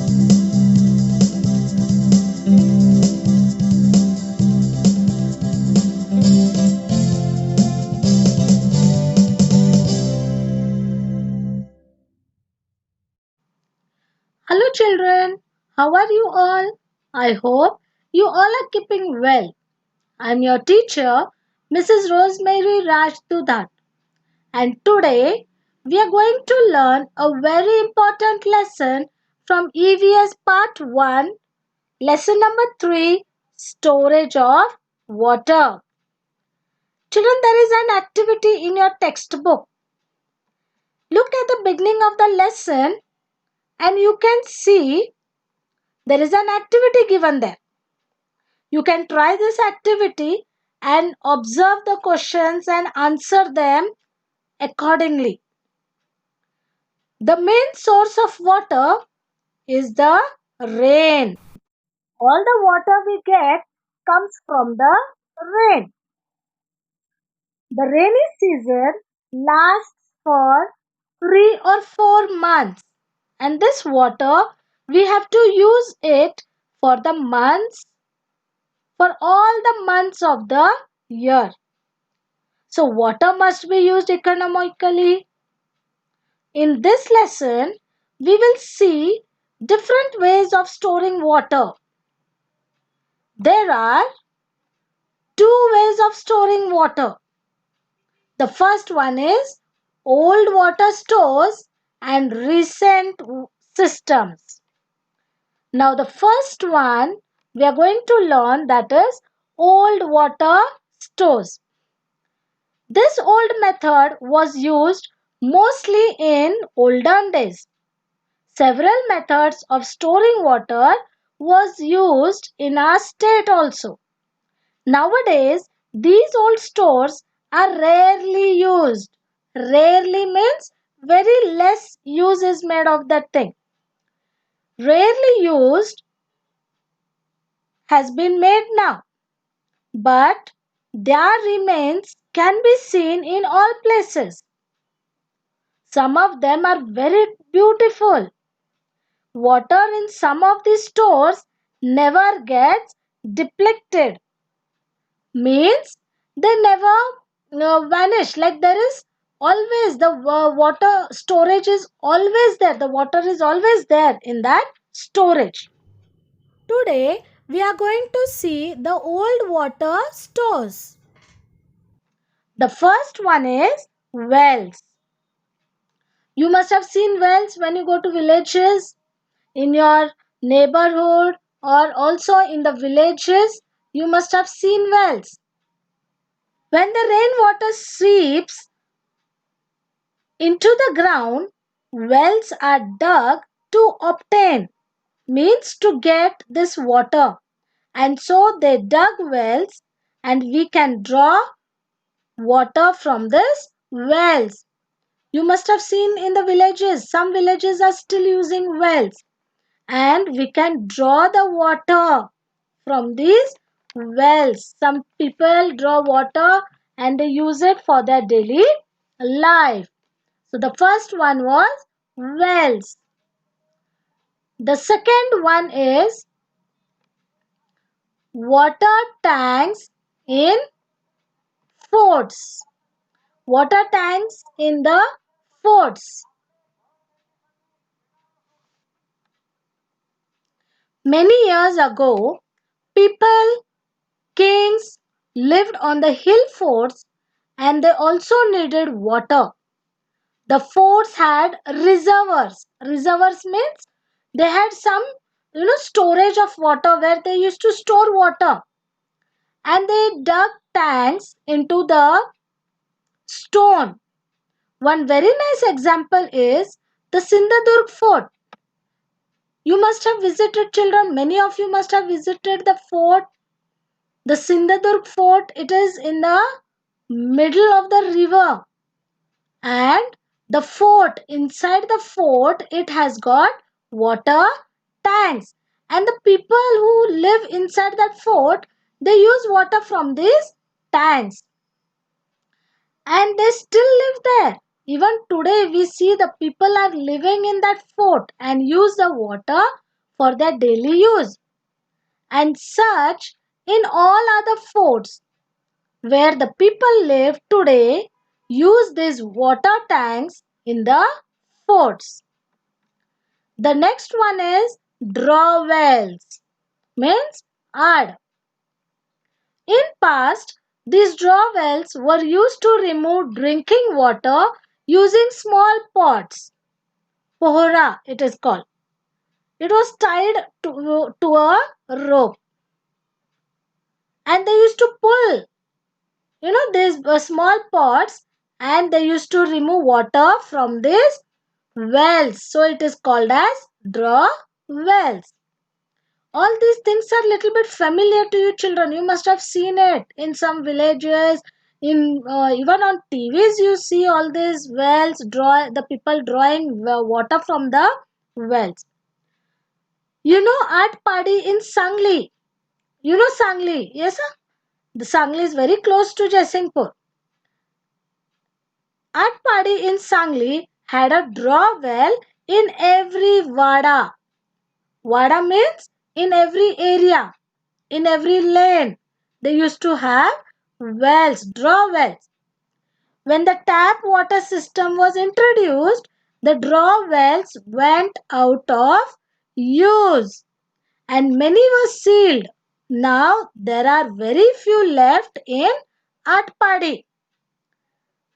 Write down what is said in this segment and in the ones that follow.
Hello children, how are you all? I hope you all are keeping well. I'm your teacher, Mrs. Rosemary Rajdudat, and today we are going to learn a very important lesson from EVS Part 1, Lesson number 3, Storage of Water. Children, there is an activity in your textbook. Look at the beginning of the lesson and you can see there is an activity given there. You can try this activity and observe the questions and answer them accordingly. The main source of water is the rain. All the water we get comes from the rain. The rainy season lasts for 3 or 4 months, and this water we have to use it for the months, for all the months of the year. So water must be used economically. In this lesson, we will see different ways of storing water. There are two ways of storing water. The first one is old water stores and recent systems. Now the first one we are going to learn, that is old water stores. This old method was used mostly in olden days. Several methods of storing water was used in our state also. Nowadays, these old stores are rarely used. Rarely means very less use is made of that thing. Rarely used has been made now, but their remains can be seen in all places. Some of them are very beautiful. Water in some of these stores never gets depleted. Means they never vanish. Like there is always the water storage is always there. The water is always there in that storage. Today we are going to see the old water stores. The first one is wells. You must have seen wells when you go to villages, in your neighborhood, or also in the villages. You must have seen wells. When the rainwater seeps into the ground, wells are dug to obtain, means to get this water. And so they dug wells and we can draw water from this wells. You must have seen in the villages, some villages are still using wells, and we can draw the water from these wells. Some people draw water and they use it for their daily life. So the first one was wells. The second one is water tanks in forts. Water tanks in the forts. Many years ago, people, kings lived on the hill forts and they also needed water. The forts had reservoirs. Reservoirs means they had some storage of water where they used to store water, and they dug tanks into the stone. One very nice example is the Sindhudurg fort. You must have visited, children, many of you must have visited the fort. The Sindhudurg fort, it is in the middle of the river, and the fort, inside the fort, it has got water tanks, and the people who live inside that fort, they use water from these tanks, and they still live there. Even today we see the people are living in that fort and use the water for their daily use. And such in all other forts where the people live today use these water tanks in the forts. The next one is draw wells, means add. In past, these draw wells were used to remove drinking water using small pots. Pohora it is called. It was tied to a rope and they used to pull, these small pots, and they used to remove water from these wells. So it is called as draw wells. All these things are little bit familiar to you children. You must have seen it in some villages, in even on TVs you see all these wells, draw the people drawing water from the wells. At Padi in Sangli. Sangli, yes sir? The Sangli is very close to Jaisingpur. Atpadi in Sangli had a draw well in every vada. Vada means in every area, in every lane. They used to have wells, draw wells. When the tap water system was introduced, the draw wells went out of use and many were sealed. Now there are very few left in Atpadi.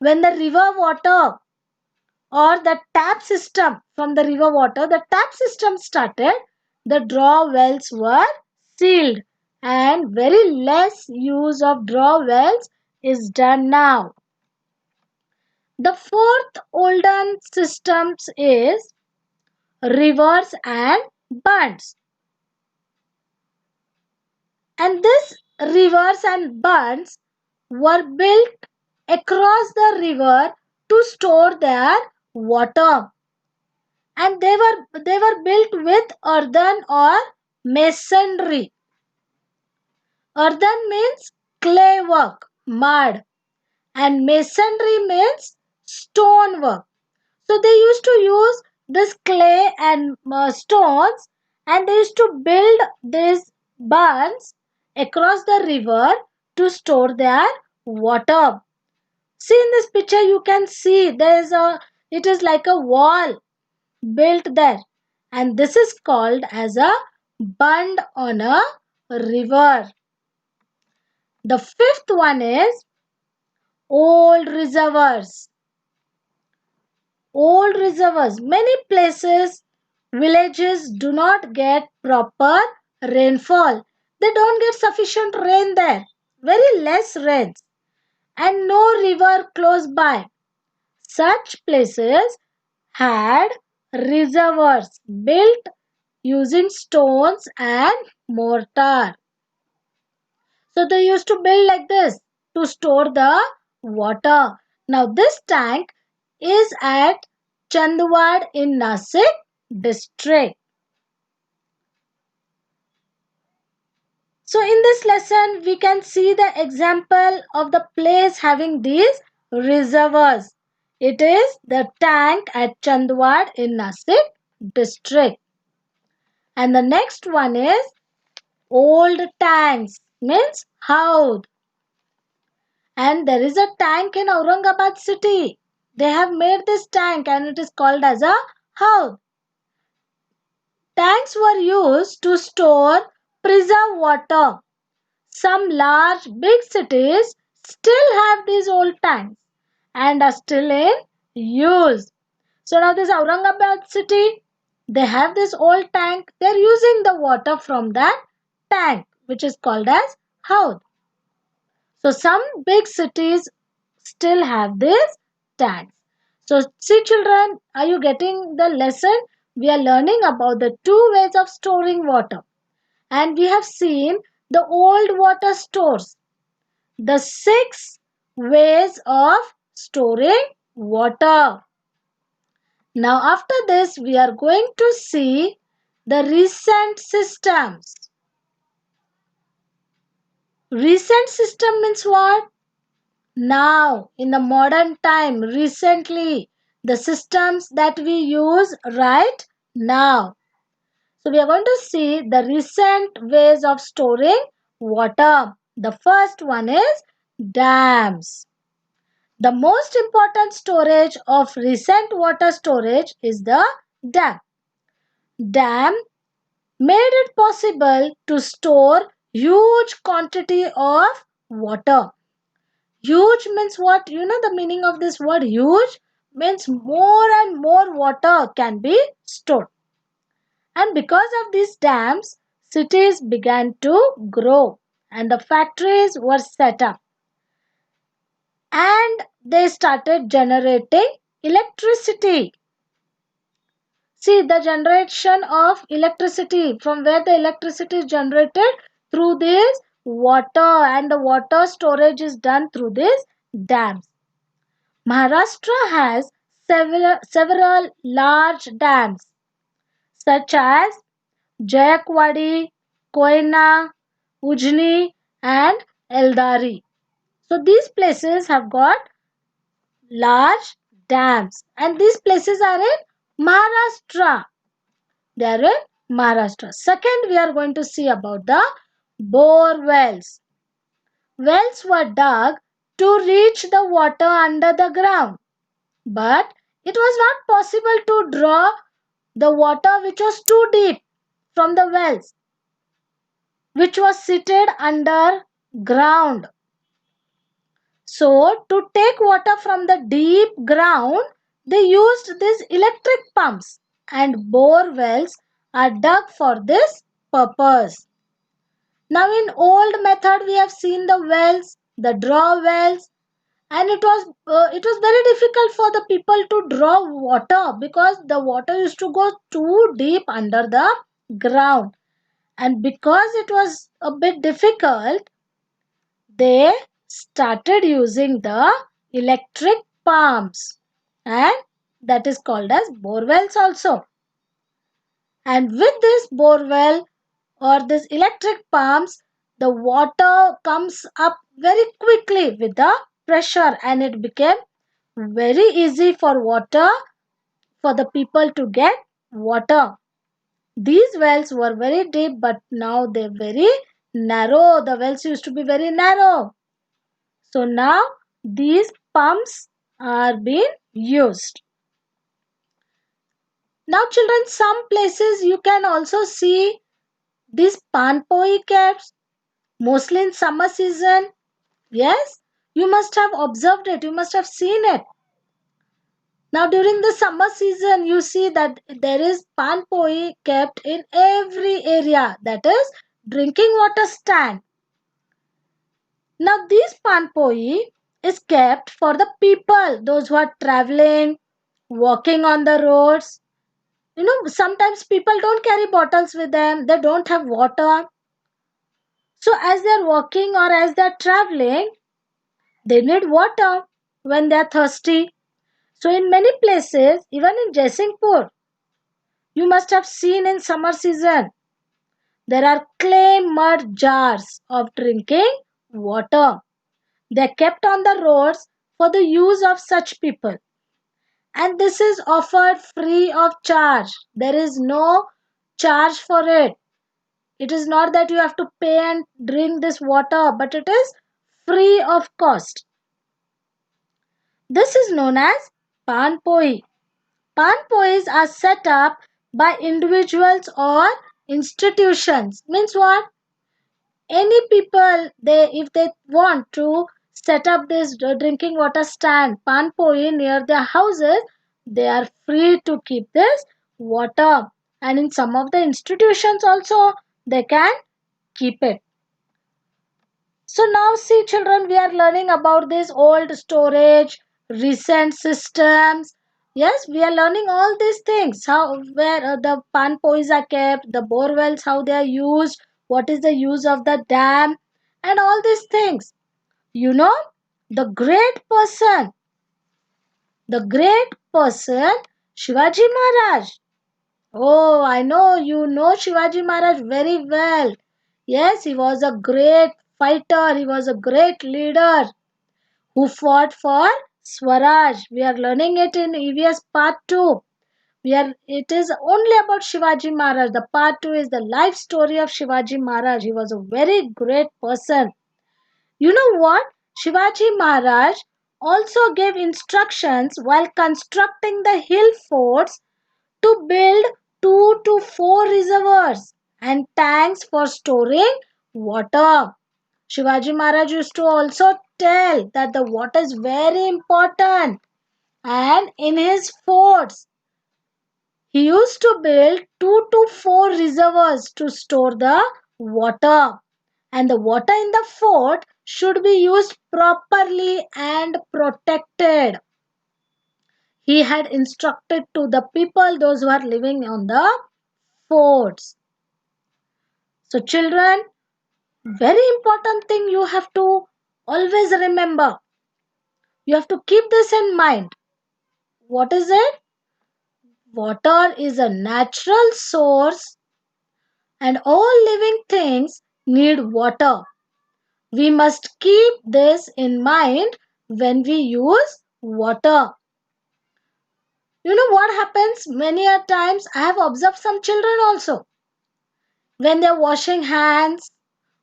When the river water or the tap system from the river water, the tap system started, the draw wells were sealed and very less use of draw wells is done now. The fourth olden systems is rivers and bunds. And these rivers and bunds were built across the river to store their water, and they were built with earthen or masonry. Earthen means clay work, mud, and masonry means stone work. So they used to use this clay and stones, and they used to build these barns across the river to store their water. See in this picture you can see it is like a wall built there, and this is called as a bund on a river. The fifth one is old reservoirs. Old reservoirs. Many places, villages do not get proper rainfall. They don't get sufficient rain there. Very less rains and no river close by. Such places had reservoirs built using stones and mortar. So they used to build like this to store the water. Now this tank is at Chandwad in Nasik district. So in this lesson we can see the example of the place having these reservoirs. It is the tank at Chandwad in Nasik district. And the next one is old tanks, means Haud. And there is a tank in Aurangabad city. They have made this tank and it is called as a Haud. Tanks were used to store preserved water. Some large big cities still have these old tanks and are still in use. So now this Aurangabad city, they have this old tank. They are using the water from that tank which is called as Haud. So some big cities still have these tanks. So see children, are you getting the lesson? We are learning about the two ways of storing water. And we have seen the old water stores, the 6 ways of storing water. Now after this we are going to see the recent systems. Recent system means what? Now, in the modern time, recently, the systems that we use right now. So we are going to see the recent ways of storing water. The first one is dams. The most important storage of recent water storage is the dam. Dam made it possible to store huge quantity of water. Huge means what? You know the meaning of this word huge? Means more and more water can be stored. And because of these dams, cities began to grow and the factories were set up and they started generating electricity. See the generation of electricity, from where the electricity is generated through this water, and the water storage is done through these dams. Maharashtra has several large dams such as Jayakwadi, Koyna, Ujni and Eldari. So these places have got large dams and these places are in Maharashtra. They are in Maharashtra. Second, we are going to see about the bore wells. Wells were dug to reach the water under the ground, but it was not possible to draw the water which was too deep from the wells, which was seated underground. So, to take water from the deep ground, they used these electric pumps and bore wells are dug for this purpose. Now, in old method, we have seen the wells, the draw wells, and it was very difficult for the people to draw water because the water used to go too deep under the ground, and because it was a bit difficult, they started using the electric pumps, and that is called as bore wells also. And with this bore well or this electric pumps, the water comes up very quickly with the pressure and it became very easy for the people to get water. These wells were very deep, but now they're very narrow. The wells used to be very narrow. So now these pumps are being used. Now children, some places you can also see these panpoi caves, mostly in summer season. Yes, you must have observed it, you must have seen it. Now during the summer season, you see that there is panpoi kept in every area, that is drinking water stand. Now this panpoi is kept for the people, those who are traveling, walking on the roads. You know, sometimes people don't carry bottles with them, they don't have water. So as they are walking or as they are traveling, they need water when they are thirsty. So in many places, even in Jaisingpur, you must have seen in summer season, there are clay mud jars of drinking water. They are kept on the roads for the use of such people. And this is offered free of charge. There is no charge for it. It is not that you have to pay and drink this water, but it is free of cost. This is known as panpoi. Panpois are set up by individuals or institutions. Means what? Any people, they if they want to set up this drinking water stand, panpoi near their houses, they are free to keep this water. And in some of the institutions also, they can keep it. So now see children, we are learning about this old storage, recent systems. Yes, we are learning all these things. How where the panpois are kept, the bore wells, how they are used, what is the use of the dam, and all these things. You know, the great person, the great person, Shivaji Maharaj. Oh, I know you know Shivaji Maharaj very well. Yes, he was a great fighter, he was a great leader who fought for Swaraj. We are learning it in EVS part 2. It is only about Shivaji Maharaj. The part 2 is the life story of Shivaji Maharaj. He was a very great person. You know what? Shivaji Maharaj also gave instructions while constructing the hill forts to build 2 to 4 reservoirs and tanks for storing water. Shivaji Maharaj used to also tell that the water is very important, and in his forts he used to build 2 to 4 reservoirs to store the water, and the water in the fort should be used properly and protected. He had instructed to the people, those who are living on the forts. So, children, very important thing you have to always remember. You have to keep this in mind. What is it? Water is a natural source, and all living things need water. We must keep this in mind when we use water. You know what happens? Many a times I have observed some children also. When they're washing hands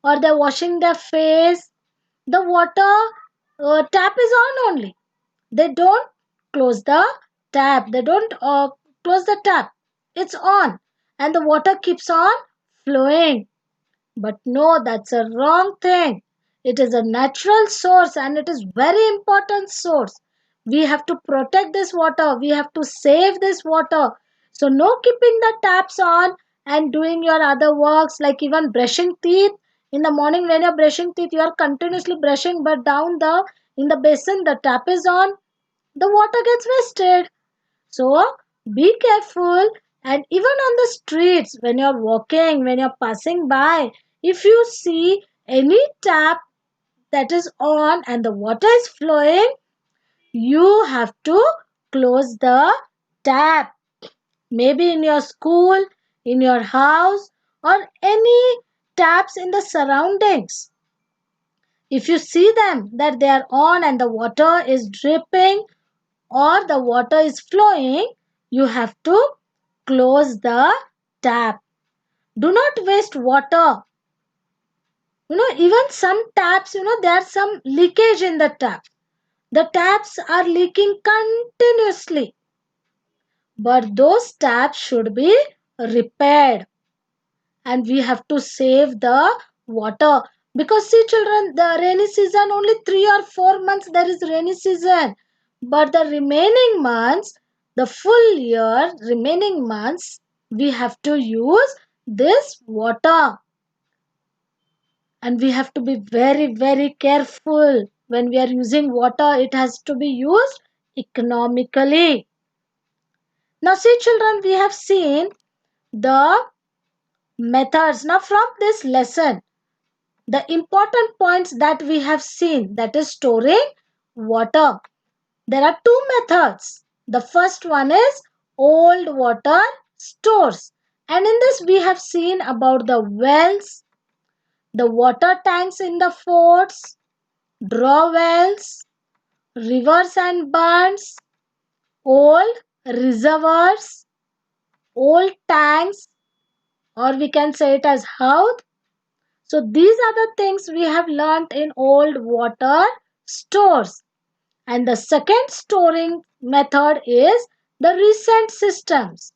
or they're washing their face, the water tap is on only. They don't close the tap. They don't close the tap. It's on. And the water keeps on flowing. But no, that's a wrong thing. It is a natural source and it is very important source. We have to protect this water. We have to save this water. So no keeping the taps on and doing your other works like even brushing teeth. In the morning when you're brushing teeth, you are continuously brushing, but down the in the basin the tap is on. The water gets wasted. So be careful, and even on the streets when you're walking, when you're passing by, if you see any tap that is on and the water is flowing, you have to close the tap. Maybe in your school, in your house, or any taps in the surroundings. If you see them that they are on and the water is dripping or the water is flowing, you have to close the tap. Do not waste water. Even some taps, there's some leakage in the tap. The taps are leaking continuously, but those taps should be repaired, and we have to save the water. Because see children, the rainy season, only 3 or 4 months there is rainy season, but the remaining months, the full year remaining months, we have to use this water, and we have to be very very careful. When we are using water, it has to be used economically. Now see children, we have seen the methods. Now from this lesson, the important points that we have seen, that is storing water. There are two methods. The first one is old water stores, and in this we have seen about the wells, the water tanks in the forts, draw wells, rivers and burns, old reservoirs, old tanks, or we can say it as house. So these are the things we have learnt in old water stores. And the second storing method is the recent systems.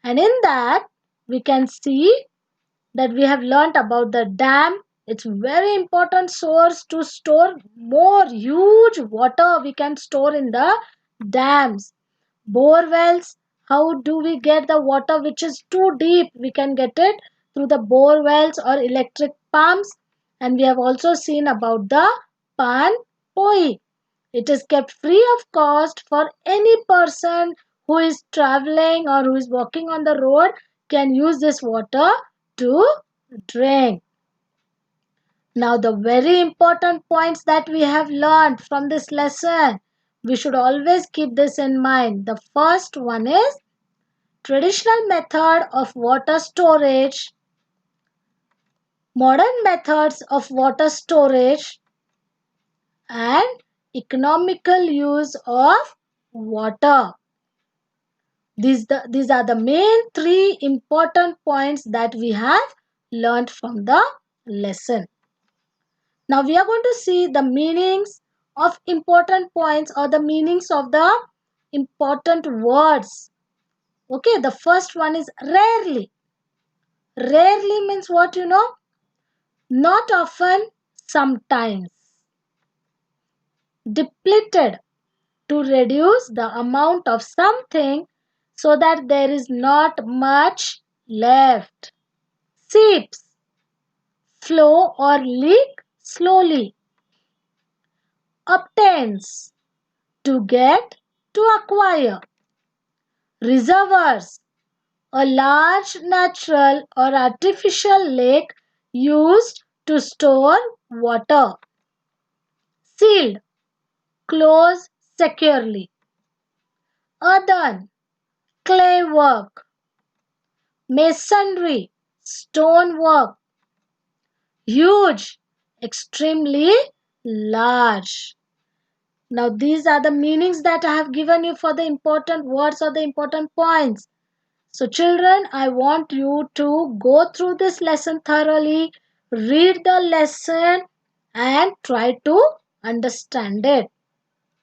And in that we can see that we have learnt about the dam. It's very important source to store more huge water we can store in the dams. Bore wells, how do we get the water which is too deep? We can get it through the bore wells or electric pumps. And we have also seen about the pan poi. It is kept free of cost for any person who is traveling or who is walking on the road, can use this water to drink. Now the very important points that we have learned from this lesson, we should always keep this in mind. The first one is traditional method of water storage, modern methods of water storage, and economical use of water. These are the main three important points that we have learned from the lesson. Now we are going to see the meanings of important points or the meanings of the important words. Okay, the first one is rarely. Rarely means what, you know? Not often, sometimes. Depleted, to reduce the amount of something so that there is not much left. Seeps, flow or leak slowly. Obtains, to get, to acquire. Reservoirs, a large natural or artificial lake used to store water. Sealed, close securely. Earthen, clay work. Masonry, stone work. Huge, extremely large. Now these are the meanings that I have given you for the important words or the important points. So children, I want you to go through this lesson thoroughly, read the lesson and try to understand it.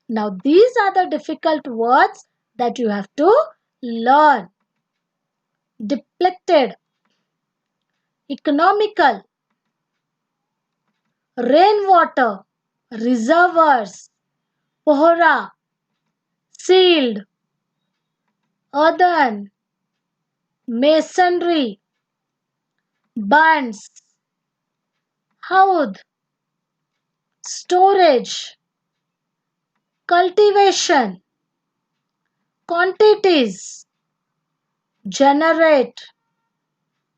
Now these are the difficult words that you have to learn. Depleted, economical, rainwater, reservoirs, pohra, sealed, earthen, masonry, bunds, houd, storage, cultivation, quantities, generate,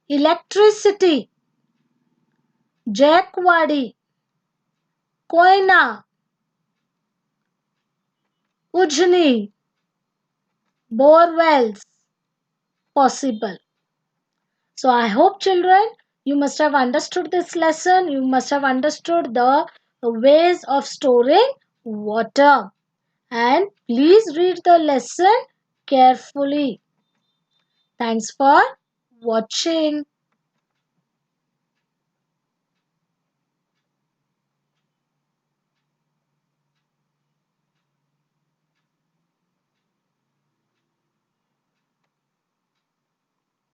electricity, jackwadi, koina, ujni, borewells, possible. So I hope children you must have understood this lesson. You must have understood the ways of storing water. And please read the lesson carefully. Thanks for watching.